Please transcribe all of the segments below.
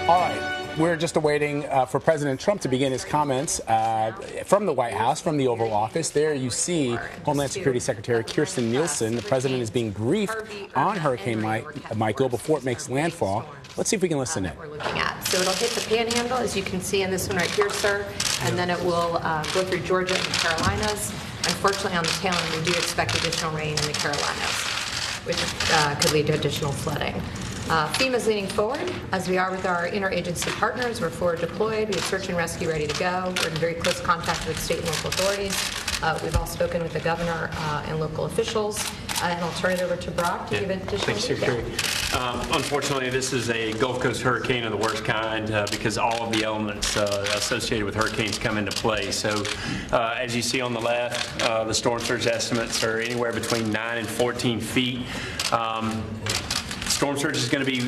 All right, we're just awaiting for President Trump to begin his comments from the White House, from the Oval Office. There you see Homeland Security Secretary Kirstjen Nielsen. The president is being briefed on Hurricane Michael before it makes landfall. Let's see if we can listen in. We're looking at. So it'll hit the Panhandle, as you can see in this one right here, sir, and then it will go through Georgia and the Carolinas. Unfortunately, on the tail end, we do expect additional rain in the Carolinas, which could lead to additional flooding. FEMA is leaning forward, as we are with our interagency partners. We're forward deployed. We have search and rescue ready to go. We're in very close contact with state and local authorities. We've all spoken with the governor and local officials. And I'll turn it over to Brock to give additional detail. Unfortunately, this is a Gulf Coast hurricane of the worst kind because all of the elements associated with hurricanes come into play. So as you see on the left, the storm surge estimates are anywhere between 9 and 14 feet. Storm surge is going to be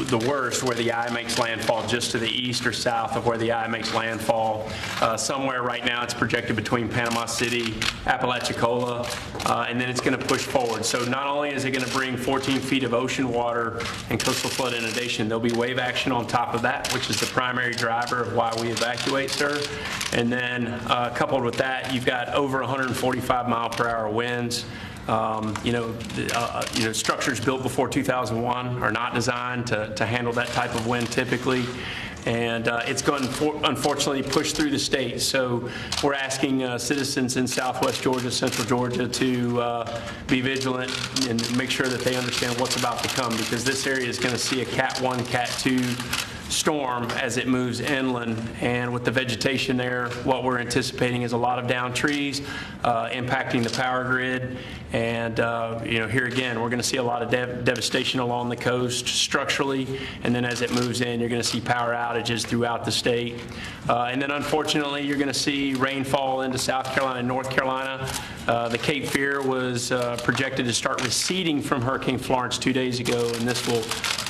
the worst where the eye makes landfall just to the east or south of where the eye makes landfall. Somewhere right now it's projected between Panama City, Apalachicola, and then it's going to push forward. So not only is it going to bring 14 feet of ocean water and coastal flood inundation, there'll be wave action on top of that, which is the primary driver of why we evacuate, sir. And then coupled with that, you've got over 145 mile per hour winds. Structures built before 2001 are not designed to handle that type of wind typically. And it's going to unfortunately push through the state. So we're asking citizens in southwest Georgia, central Georgia to be vigilant and make sure that they understand what's about to come, because this area is going to see a Cat 1, Cat 2 storm as it moves inland, and with the vegetation there, what we're anticipating is a lot of downed trees impacting the power grid. And here again, we're going to see a lot of devastation along the coast structurally, and then as it moves in, you're going to see power outages throughout the state. And then unfortunately, you're going to see rainfall into South Carolina and North Carolina. The Cape Fear was projected to start receding from Hurricane Florence 2 days ago, and this will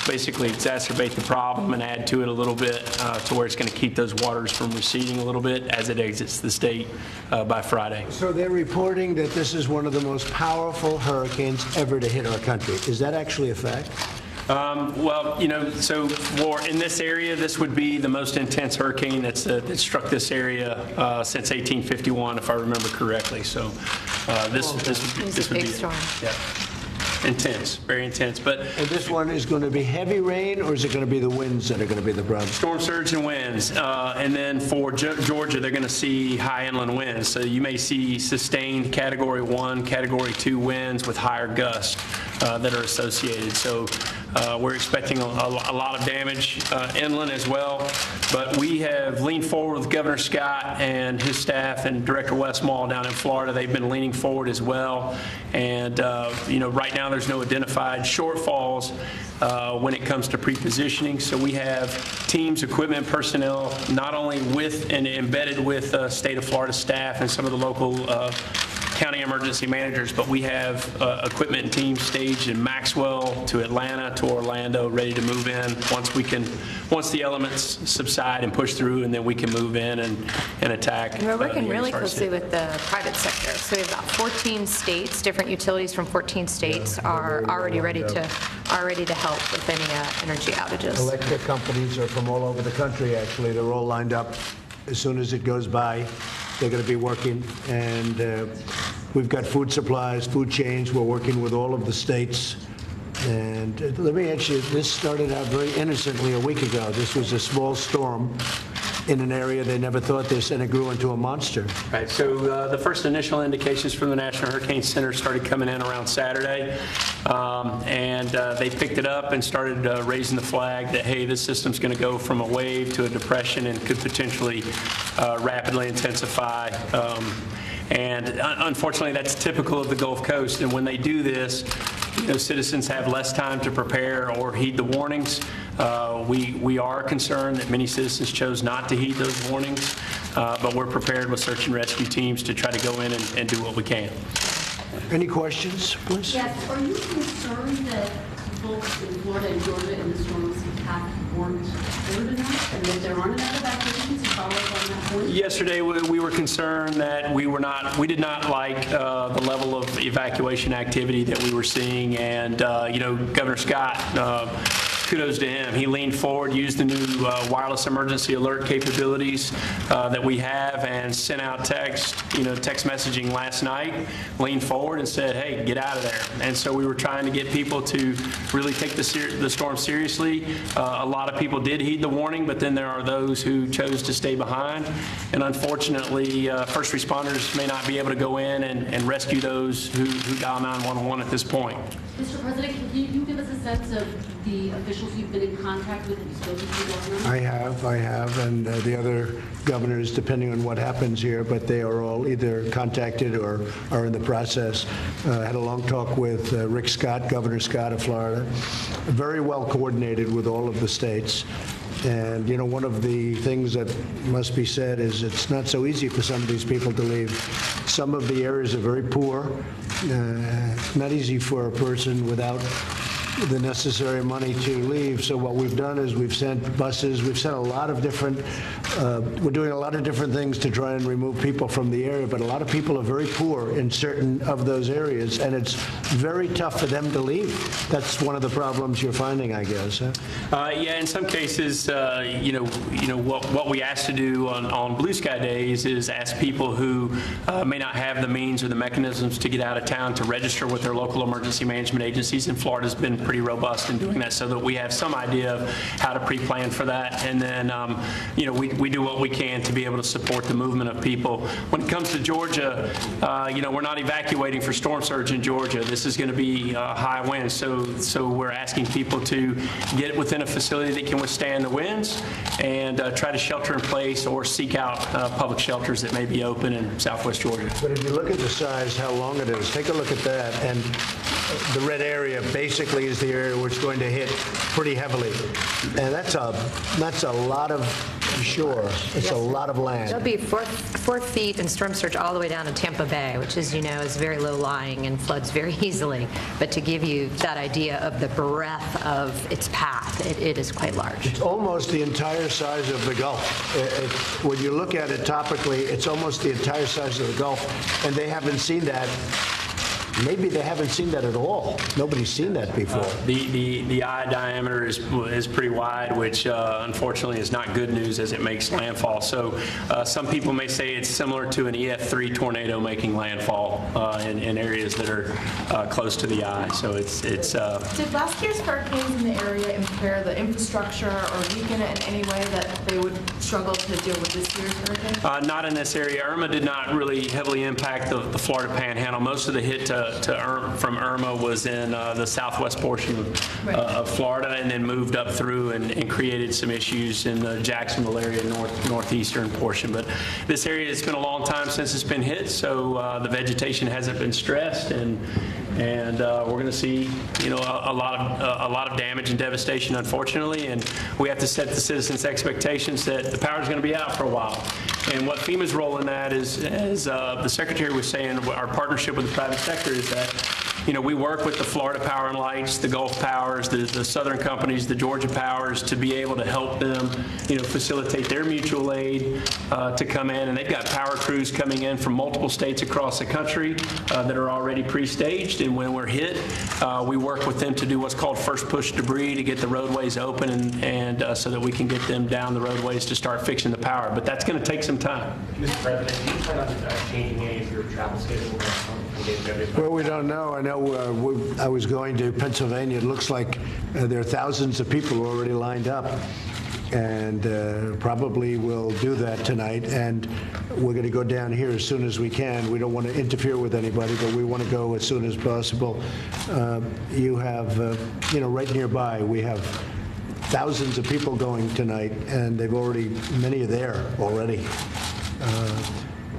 basically exacerbate the problem and add to it a little bit to where it's going to keep those waters from receding a little bit as it exits the state by Friday. So they're reporting that this is one of the most powerful hurricanes ever to hit our country. Is that actually a fact? So in this area, this would be the most intense hurricane that struck this area since 1851, if I remember correctly. So this would be storm. Yeah. Intense, very intense. And this one is going to be heavy rain, or is it going to be the winds that are going to be the problem? Storm surge and winds. And then for Georgia, they're going to see high inland winds. So you may see sustained Category 1, Category 2 winds with higher gusts that are associated. So we're expecting a lot of damage inland as well. But we have leaned forward with Governor Scott and his staff and Director Westmall down in Florida. They've been leaning forward as well. And, right now there's no identified shortfalls when it comes to pre-positioning. So we have teams, equipment, personnel, not only with and embedded with state of Florida staff and some of the local county emergency managers, but we have equipment and teams staged in Maxwell to Atlanta to Orlando, ready to move in once the elements subside and push through, and then we can move in and attack. And we're working really closely with the private sector. So we have about 14 states, different utilities from 14 states are already ready to help with any energy outages. Electric companies are from all over the country, actually. They're all lined up. As soon as it goes by, they're going to be working, and we've got food supplies, food chains. We're working with all of the states. And let me ask you, this started out very innocently a week ago. This was a small storm in an area they never thought this, and it grew into a monster. Right. So the first initial indications from the National Hurricane Center started coming in around Saturday, and they picked it up and started raising the flag that, hey, this system's going to go from a wave to a depression and could potentially rapidly intensify. And unfortunately, that's typical of the Gulf Coast. And when they do this, citizens have less time to prepare or heed the warnings. We are concerned that many citizens chose not to heed those warnings, but we're prepared with search and rescue teams to try to go in and do what we can. Any questions, please? Yes. Are you concerned that folks in Florida and Georgia in the storm's path weren't cold enough, and that there aren't enough evacuations to follow up on that point? Yesterday, we were concerned that we did not like the level of evacuation activity that we were seeing, and Governor Scott kudos to him. He leaned forward, used the new wireless emergency alert capabilities that we have, and sent out text messaging last night, leaned forward and said, hey, get out of there. And so we were trying to get people to really take the storm seriously. A lot of people did heed the warning, but then there are those who chose to stay behind. And unfortunately, first responders may not be able to go in and rescue those who dial 911 at this point. Mr. President, can you give us a sense of the officials you've been in contact with? Have you spoken to the governor? I have, and the other governors, depending on what happens here, but they are all either contacted or are in the process. Had a long talk with Rick Scott, Governor Scott of Florida. Very well coordinated with all of the states. And, one of the things that must be said is it's not so easy for some of these people to leave. Some of the areas are very poor. Not easy for a person without the necessary money to leave. So what we've done is we've sent buses. We've sent a lot of different, we're doing a lot of different things to try and remove people from the area, but a lot of people are very poor in certain of those areas, and it's very tough for them to leave. That's one of the problems you're finding, I guess. Huh? Yeah, in some cases, what we ask to do on Blue Sky Days is ask people who may not have the means or the mechanisms to get out of town to register with their local emergency management agencies, and Florida's been pretty robust in doing that so that we have some idea of how to pre-plan for that. And then, we do what we can to be able to support the movement of people. When it comes to Georgia, we're not evacuating for storm surge in Georgia. This is going to be high winds, so we're asking people to get within a facility that can withstand the winds and try to shelter in place or seek out public shelters that may be open in Southwest Georgia. But if you look at the size, how long it is, take a look at that, and the red area basically is the area where it's going to hit pretty heavily, and that's a lot of shore. It's a lot of land. There'll be 4 feet in storm surge all the way down to Tampa Bay, which is very low lying and floods very easily. But to give you that idea of the breadth of its path, it is quite large. It's almost the entire size of the Gulf. When you look at it topically, it's almost the entire size of the Gulf, and they haven't seen that. Maybe they haven't seen that at all. Nobody's seen that before. The eye diameter is pretty wide, which unfortunately is not good news as it makes landfall. So some people may say it's similar to an EF3 tornado making landfall in areas that are close to the eye. So it's. Did last year's hurricanes in the area impair the infrastructure or weaken it in any way that they would struggle to deal with this year's hurricane? Not in this area. Irma did not really heavily impact the Florida Panhandle. Most of the hit from Irma was in the southwest portion of Florida, and then moved up through and created some issues in the Jacksonville area, northeastern portion. But this area, it's been a long time since it's been hit, so the vegetation hasn't been stressed, and we're going to see a lot of damage and devastation, unfortunately, and we have to set the citizens' expectations that the power is going to be out for a while. And what FEMA's role in that is, as the Secretary was saying, our partnership with the private sector is that we work with the Florida Power and Lights, the Gulf Powers, the Southern companies, the Georgia Powers, to be able to help them, facilitate their mutual aid to come in. And they've got power crews coming in from multiple states across the country that are already pre-staged. And when we're hit, we work with them to do what's called first push debris to get the roadways open and so that we can get them down the roadways to start fixing the power. But that's going to take some time. Mr. President, do you plan on changing any of your travel schedule? Well, we don't know. I know I was going to Pennsylvania. It looks like there are thousands of people already lined up, and probably will do that tonight. And we're going to go down here as soon as we can. We don't want to interfere with anybody, but we want to go as soon as possible. You have, right nearby, we have thousands of people going tonight, and many are there already.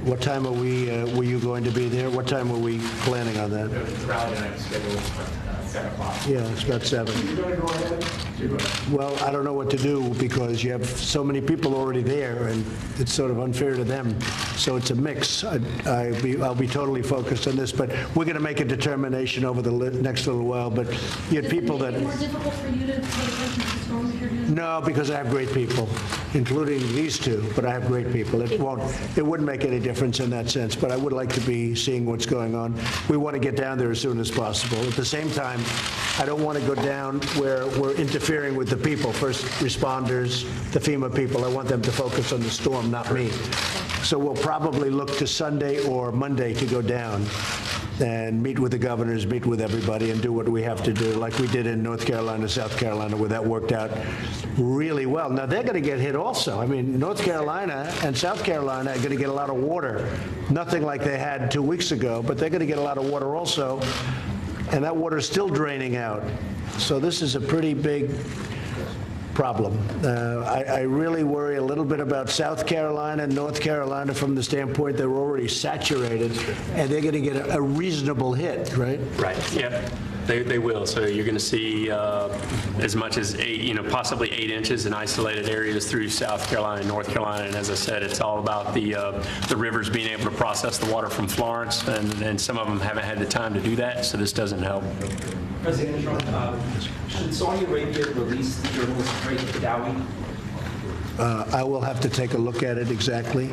What time were you going to be there? What time were we planning on that? The rally night scheduled at 7 o'clock. Yeah, it's about 7. You're going to go ahead? Well, I don't know what to do because you have so many people already there, and it's sort of unfair to them. So it's a mix. I'll be totally focused on this, but we're going to make a determination over the next little while. But you had people that. Is it more difficult for you to pay attention to storms if you're doing? No, because I have great people. including these two, but I have great people. It wouldn't make any difference in that sense, but I would like to be seeing what's going on. We want to get down there as soon as possible. At the same time, I don't want to go down where we're interfering with the people, first responders, the FEMA people. I want them to focus on the storm, not me. So we'll probably look to Sunday or Monday to go down and meet with the governors, meet with everybody, and do what we have to do, like we did in North Carolina, South Carolina, where that worked out really well. Now, they're going to get hit also. I mean, North Carolina and South Carolina are going to get a lot of water. Nothing like they had 2 weeks ago, but they're going to get a lot of water also, and that water is still draining out. So this is a pretty big problem. I really worry a little bit about South Carolina and North Carolina from the standpoint they're already saturated, and they're going to get a reasonable hit, right? Right, yeah. They will. So you're going to see as much as possibly 8 inches in isolated areas through South Carolina and North Carolina. And as I said, it's all about the rivers being able to process the water from Florence, and some of them haven't had the time to do that, so this doesn't help. President Trump, should Saudi Arabia release the journalist Raif Badawi? I will have to take a look at it exactly.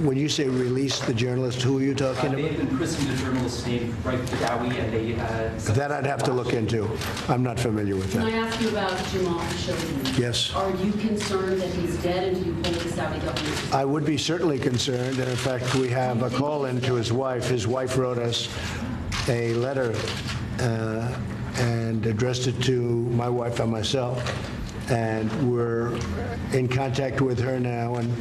When you say release the journalist, who are you talking They about? have imprisoned a journalist named Raif Badawi, and they... That I'd have to look into. I'm not familiar with Can I that. ask you about Jamal Khashoggi? Yes. Are you concerned that he's dead, and do you hold the Saudi government? I would be certainly concerned, and in fact, we have a call-in to his wife. His wife wrote us a letter and addressed it to my wife and myself, and we're in contact with her now, and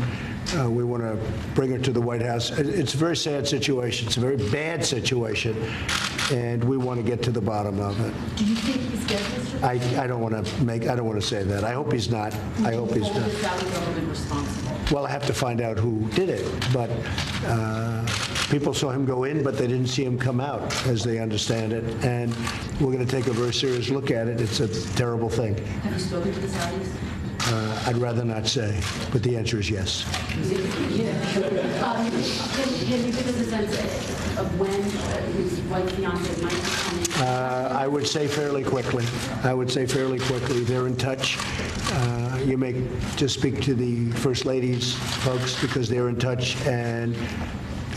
we want to bring her to the White House. It's a very sad situation. It's a very bad situation, and we want to get to the bottom of it. Do you think he's dead, Mr. I don't want to say that. I hope he's not. I hope he's Hold not. the Saudi government responsible? Well, I have to find out who did it, but people saw him go in, but they didn't see him come out, as they understand it, and we're going to take a very serious look at it. It's a terrible thing. Have you spoken to the Saudis? I'd rather not say, but the answer is yes. Can you give us a sense of when his wife, fiancé might be coming? I would say fairly quickly. They're in touch. You may just speak to the First Lady's folks because they're in touch, and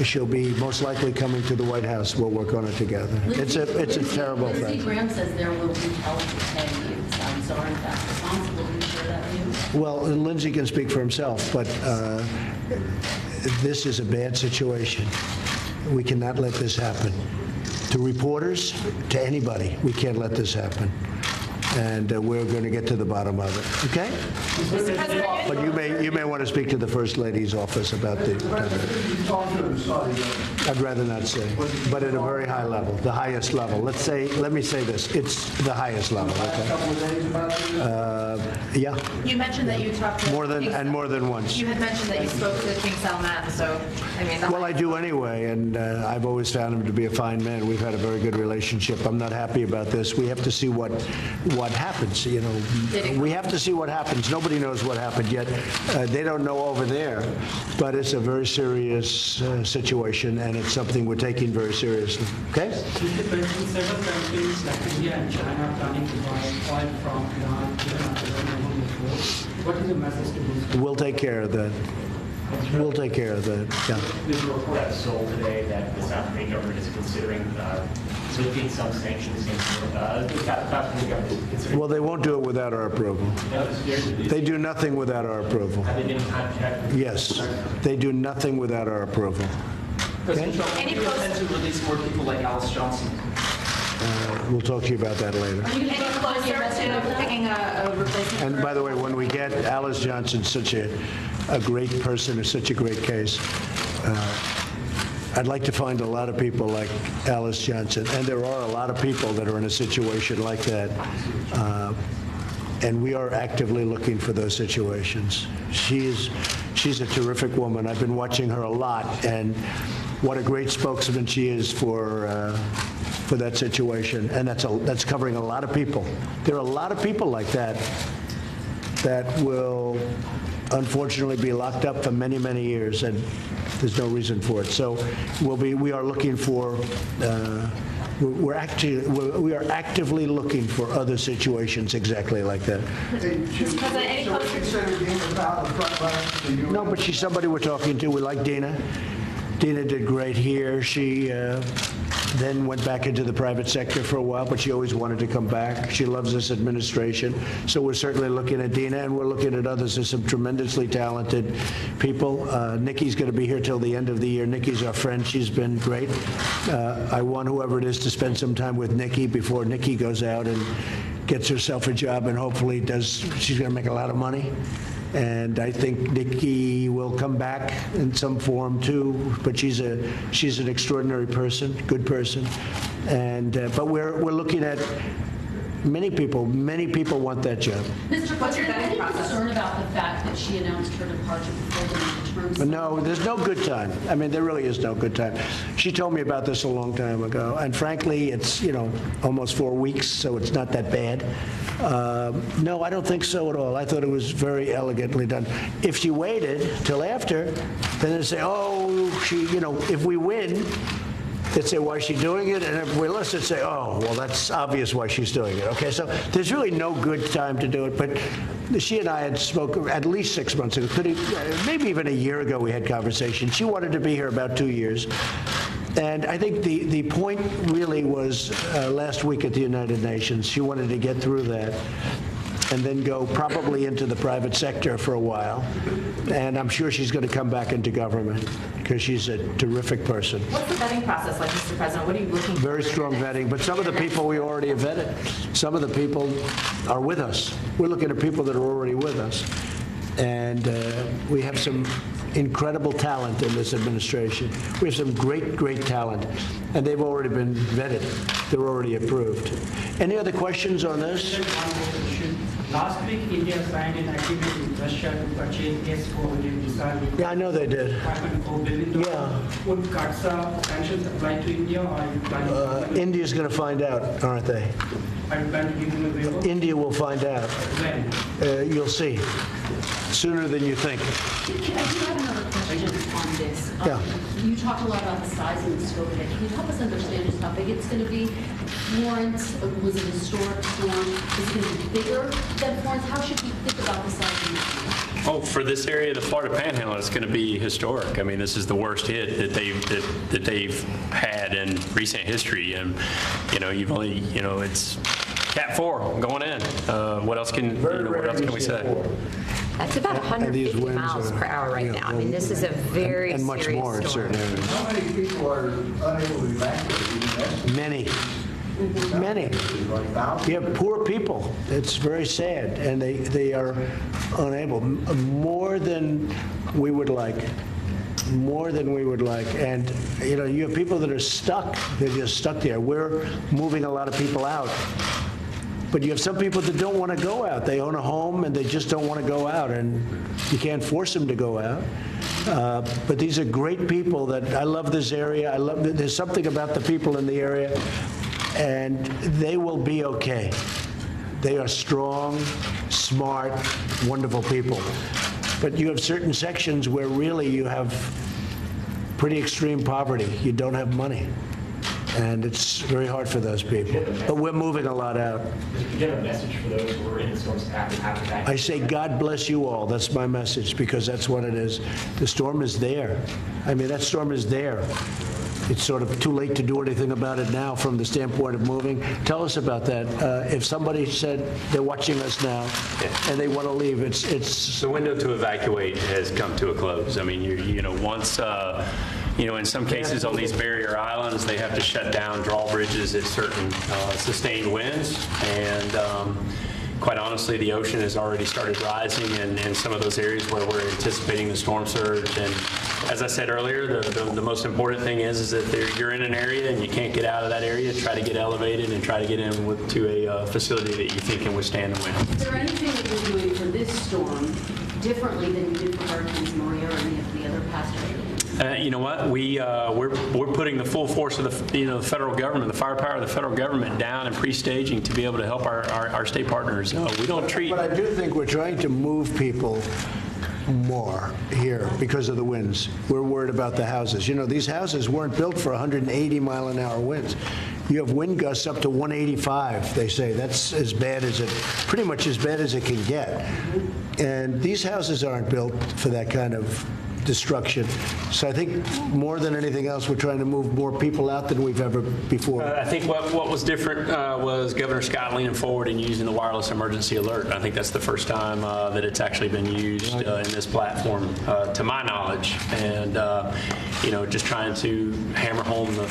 she'll be most likely coming to the White House. We'll work on it together. It's a terrible Lindsey thing. Graham says there will be help to pay if the Saudis are in fact responsible. Are you sure that view? Well, Lindsey can speak for himself, but this is a bad situation. We cannot let this happen. To reporters, to anybody, we can't let this happen. And we're going to get to the bottom of it, okay? Mr. President, But you may want to speak to the First Lady's office about the... I'd rather not say, but at a very high level, the highest level. Let me say this, it's the highest level, okay? Yeah, You mentioned that you talked to more than once. You had mentioned that you spoke to King Salman, so, I mean... Well, I do anyway, and I've always found him to be a fine man. We've had a very good relationship. I'm not happy about this. We have to see what happens, you know. We have to see what happens. Nobody knows what happened yet. They don't know over there, but it's a very serious situation, and it's something we're taking very seriously, okay? Mr. President, several countries like India and China are planning to buy oil from Iran What is the message to these? We'll take care of that. We'll take care of that, yeah. There's a report out of Seoul today that the South Korean government is considering lifting some sanctions against the South Korean government. Considering Well, they won't do it without our approval. They do nothing without our approval. have they been in contact with Yes, they do nothing without our approval. President Trump? Do you intend to release more people like Alice Johnson? We'll talk to you about that later. Any closer to picking a replacement? And by the way, when we get Alice Johnson, such a great person, or such a great case, I'd like to find a lot of people like Alice Johnson, and there are a lot of people that are in a situation like that, and we are actively looking for those situations. She's a terrific woman. I've been watching her a lot, and what a great spokesman she is for that situation, and that's covering a lot of people. There are a lot of people like that will unfortunately be locked up for many, many years, and there's no reason for it. So we are looking for we are actively looking for other situations exactly like that. No, but she's somebody we're talking to. We like Dina. Dina did great here. She then went back into the private sector for a while, but she always wanted to come back. She loves this administration. So we're certainly looking at Dina, and we're looking at others. There's some tremendously talented people. Nikki's going to be here till the end of the year. Nikki's our friend. She's been great. I want whoever it is to spend some time with Nikki before Nikki goes out and gets herself a job and hopefully she's going to make a lot of money. And I think Nikki will come back in some form too. But she's an extraordinary person, good person, and but we're looking at many people. Many people want that job. Mr. President, are you concerned about the fact that she announced her departure before the terms? No, there's no good time. I mean, there really is no good time. She told me about this a long time ago, and frankly, it's almost 4 weeks, so it's not that bad. No, I don't think so at all. I thought it was very elegantly done. If she waited till after, then they'd say, oh, if we win, they'd say, why is she doing it? And if we listen, they'd say, oh, well, that's obvious why she's doing it. Okay, so there's really no good time to do it. But she and I had spoken at least 6 months ago, maybe even a year ago we had conversations. She wanted to be here about 2 years. And I think the point really was last week at the United Nations. She wanted to get through that and then go probably into the private sector for a while. And I'm sure she's going to come back into government because she's a terrific person. What's the vetting process like, Mr. President? What are you looking for? Very strong vetting, but some of the people we already have vetted. Some of the people are with us. We're looking at people that are already with us. And we have some incredible talent in this administration. We have some great, great talent, and they've already been vetted. They're already approved. Any other questions on this? Last week, India signed an agreement with Russia to purchase S-400 missiles. Yeah, I know they did. Yeah. Would CAATSA sanctions apply to India, or are you planning India's going to find out, aren't they? Are you planning to give them a waiver? India will find out. When? You'll see. Sooner than you think. I do have another question on this. Yeah. You talked a lot about the size and the scope of it. Can you help us understand just how big it's going to be? Florence was an historic storm. Is it going to be bigger than Florence? How should we think about the size of the storm? Oh, for this area, the Florida Panhandle, it's going to be historic. I mean, this is the worst hit that they've had in recent history, and you've only it's Cat 4 going in. What else can we say? That's about 150 miles per hour right now. I mean, this is a very and much serious more in storm. certain areas. How many people are unable to evacuate? Many. Many. You have poor people. It's very sad, and they are unable. More than we would like. More than we would like. And, you have people that are stuck. They're just stuck there. We're moving a lot of people out. But you have some people that don't want to go out. They own a home, and they just don't want to go out, and you can't force them to go out. But these are great people that I love this area. There's something about the people in the area, and they will be okay. They are strong, smart, wonderful people. But you have certain sections where really you have pretty extreme poverty. You don't have money. And it's very hard for those people. But we're moving a lot out. Do you have a message for those who are in the storm's path after that? I say, God bless you all. That's my message, because that's what it is. The storm is there. I mean, that storm is there. It's sort of too late to do anything about it now from the standpoint of moving. Tell us about that. If somebody said they're watching us now and they want to leave, it's The window to evacuate has come to a close. I mean, once in some cases on these barrier islands, they have to shut down drawbridges at certain sustained winds, and quite honestly, the ocean has already started rising in some of those areas where we're anticipating the storm surge. And as I said earlier, the most important thing is that you're in an area and you can't get out of that area. Try to get elevated and try to get to a facility that you think can withstand the wind. Is there anything that you're doing for this storm differently than you did for Hurricanes Maria or any of the other past hurricanes? You know what? We're putting the full force of the federal government, the firepower of the federal government down and pre-staging to be able to help our state partners. We don't treat. But I do think we're trying to move people more here because of the winds. We're worried about the houses. You know, these houses weren't built for 180-mile-an-hour winds. You have wind gusts up to 185, they say. That's as bad as pretty much as bad as it can get. And these houses aren't built for that kind of destruction. So I think more than anything else, we're trying to move more people out than we've ever before. I think what was different was Governor Scott leaning forward and using the wireless emergency alert. I think that's the first time that it's actually been used in this platform, to my knowledge, and just trying to hammer home the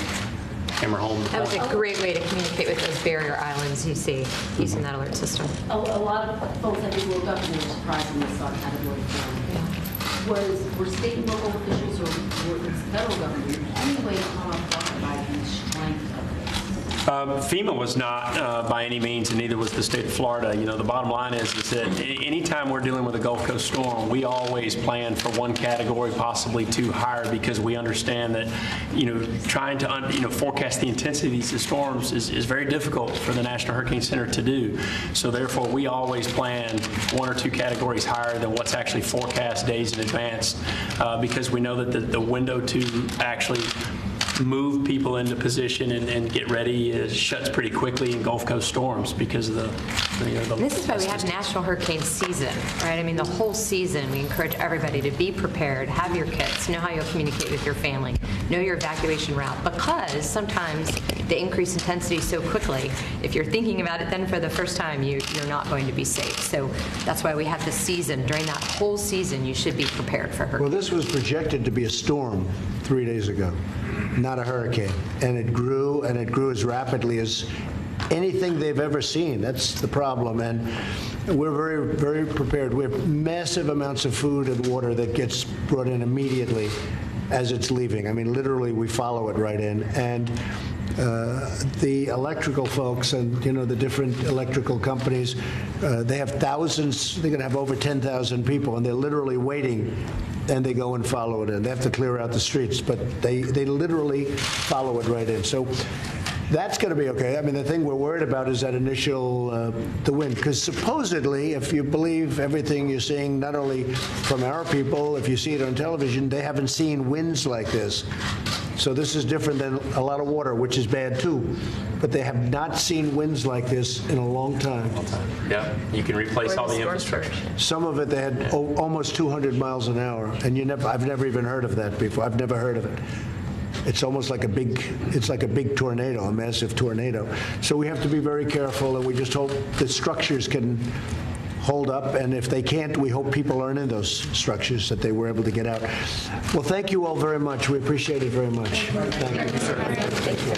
That was point. a great way to communicate with those barrier islands you see using that alert system. A lot of folks, I think, woke up and were surprised when they saw Category 4. Were state and local officials or the federal government in any way caught off guard by the strength of this? FEMA was not by any means, and neither was the state of Florida. You know, the bottom line is that anytime we're dealing with a Gulf Coast storm, we always plan for one category, possibly two higher, because we understand that, trying to forecast the intensity of these storms is very difficult for the National Hurricane Center to do. So therefore, we always plan one or two categories higher than what's actually forecast days in advance, because we know that the window to actually move people into position and get ready shuts pretty quickly in Gulf Coast storms because of the This is why we have National Hurricane Season, right? I mean, the whole season, we encourage everybody to be prepared, have your kits, know how you'll communicate with your family, know your evacuation route, because sometimes the increased intensity so quickly, if you're thinking about it then for the first time, you're not going to be safe. So that's why we have the season. During that whole season, you should be prepared for hurricanes. Well, this was projected to be a storm 3 days ago, not a hurricane. And it grew, and it grew as rapidly as anything they've ever seen. That's the problem. And we're very, very prepared. We have massive amounts of food and water that gets brought in immediately as it's leaving. I mean, literally, we follow it right in. And the electrical folks and, the different electrical companies, they have thousands. They're going to have over 10,000 people, and they're literally waiting, and they go and follow it in. They have to clear out the streets, but they literally follow it right in. So that's going to be okay. I mean, the thing we're worried about is that initial, the wind, because supposedly, if you believe everything you're seeing, not only from our people, if you see it on television, they haven't seen winds like this. So this is different than a lot of water, which is bad too. But they have not seen winds like this in a long time. Yeah, you can replace all the infrastructure. Some of it, they had almost 200 miles an hour, and I've never even heard of that before. I've never heard of it. It's almost like it's like a big tornado, a massive tornado. So we have to be very careful, and we just hope the structures can hold up, and if they can't, we hope people aren't in those structures, that they were able to get out. Well, thank you all very much. We appreciate it very much. Thank you.